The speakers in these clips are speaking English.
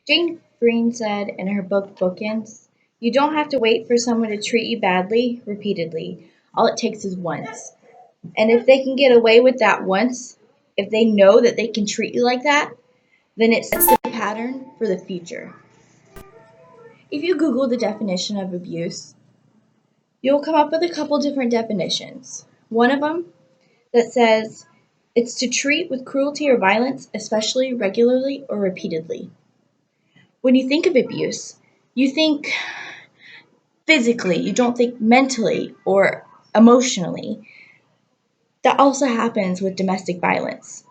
Jane Green said in her book Bookends, "You don't have to wait for someone to treat you badly repeatedly. All it takes is once. And if they can get away with that once, if they know that they can treat you like that, then it sets the pattern for the future." If you Google the definition of abuse, you'll come up with a couple different definitions. One of them that says it's to treat with cruelty or violence, especially regularly or repeatedly. When you think of abuse, you think physically, you don't think mentally or emotionally. That also happens with domestic violence.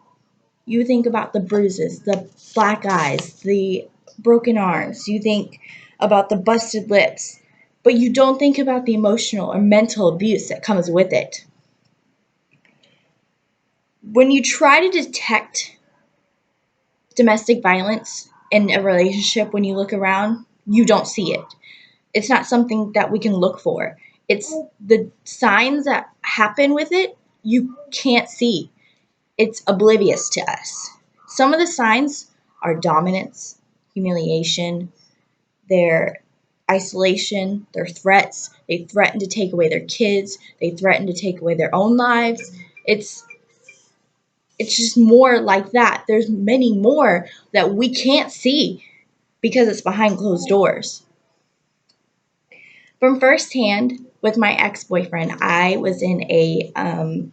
You think about the bruises, the black eyes, the broken arms, you think about the busted lips, but you don't think about the emotional or mental abuse that comes with it. When you try to detect domestic violence in a relationship, when you look around, you don't see it. It's not something that we can look for. It's the signs that happen with it you can't see. It's oblivious to us. Some of the signs are dominance, humiliation, their isolation, their threats. They threaten to take away their kids. They threaten to take away their own lives. It's it's just more like that. There's many more that we can't see because it's behind closed doors. From firsthand, with my ex-boyfriend, I was in a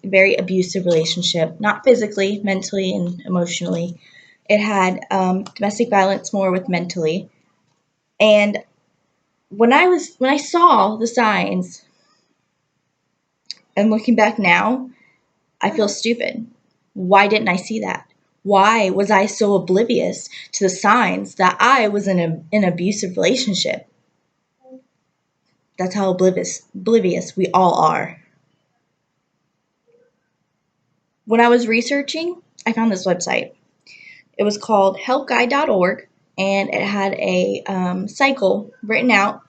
very abusive relationship, not physically, mentally, and emotionally. It had domestic violence more with mentally. And when I saw the signs, and looking back now, I feel stupid. Why didn't I see that? Why was I so oblivious to the signs that I was in an abusive relationship? That's how oblivious we all are. When I was researching, I found this website. It was called helpguide.org, and it had a cycle written out.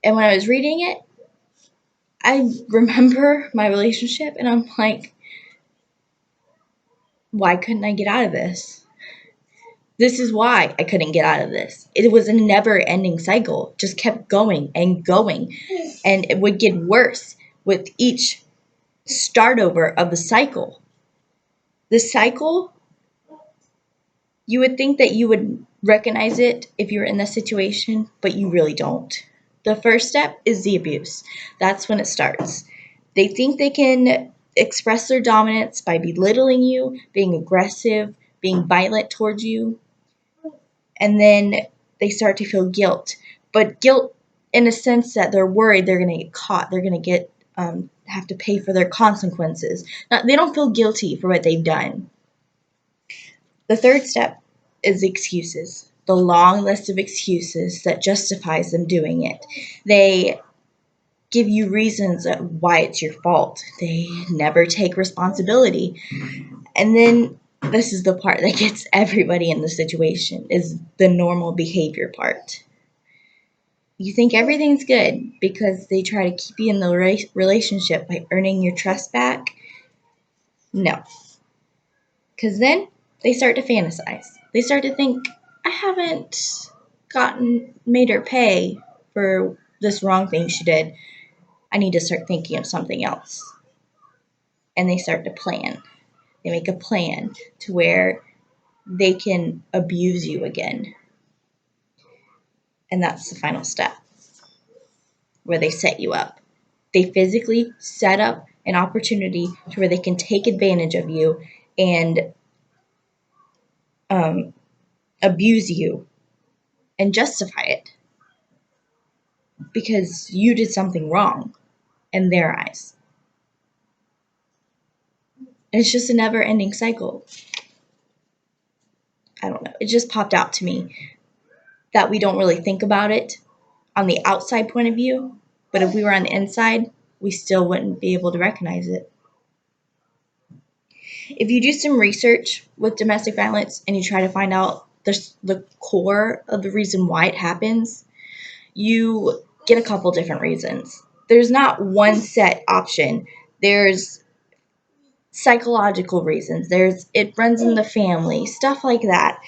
And when I was reading it, I remember my relationship, and I'm like, why couldn't I get out of this? This is why I couldn't get out of this. It was a never ending cycle, just kept going and going. And it would get worse with each start over of the cycle. The cycle, you would think that you would recognize it if you're in this situation, but you really don't. The first step is the abuse. That's when it starts. They think they can express their dominance by belittling you, being aggressive, being violent towards you, and then they start to feel guilt. But guilt in a sense that they're worried they're going to get caught, they're going to get have to pay for their consequences. Now, they don't feel guilty for what they've done. The third step is excuses. The long list of excuses that justifies them doing it. They give you reasons why it's your fault. They never take responsibility. And then this is the part that gets everybody in the situation, is the normal behavior part. You think everything's good because they try to keep you in the relationship by earning your trust back. No. Because then they start to fantasize. They start to think, I haven't made her pay for this wrong thing she did. I need to start thinking of something else. And they start to plan. They make a plan to where they can abuse you again. And that's the final step, where they set you up. They physically set up an opportunity to where they can take advantage of you and abuse you and justify it because you did something wrong in their eyes. And it's just a never ending cycle. I don't know. It just popped out to me that we don't really think about it on the outside point of view, but if we were on the inside, we still wouldn't be able to recognize it. If you do some research with domestic violence and you try to find out the core of the reason why it happens, you get a couple different reasons. There's not one set option. There's psychological reasons. It runs in the family, stuff like that.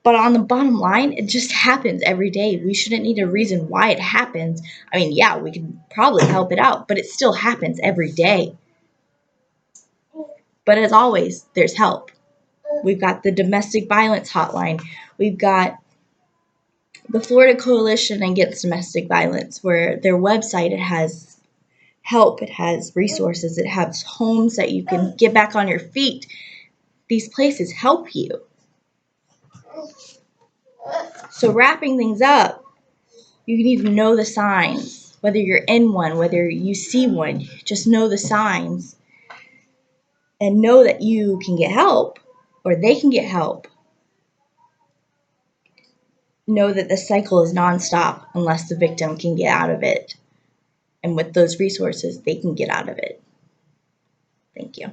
But on the bottom line, it just happens every day. We shouldn't need a reason why it happens. I mean, yeah, we can probably help it out, but it still happens every day. But as always, there's help. We've got the domestic violence hotline. We've got the Florida Coalition Against Domestic Violence, where their website, it has help, it has resources, it has homes that you can get back on your feet. These places help you. So wrapping things up, you need to know the signs. Whether you're in one, whether you see one, just know the signs and know that you can get help or they can get help. Know that the cycle is nonstop unless the victim can get out of it. And with those resources, they can get out of it. Thank you.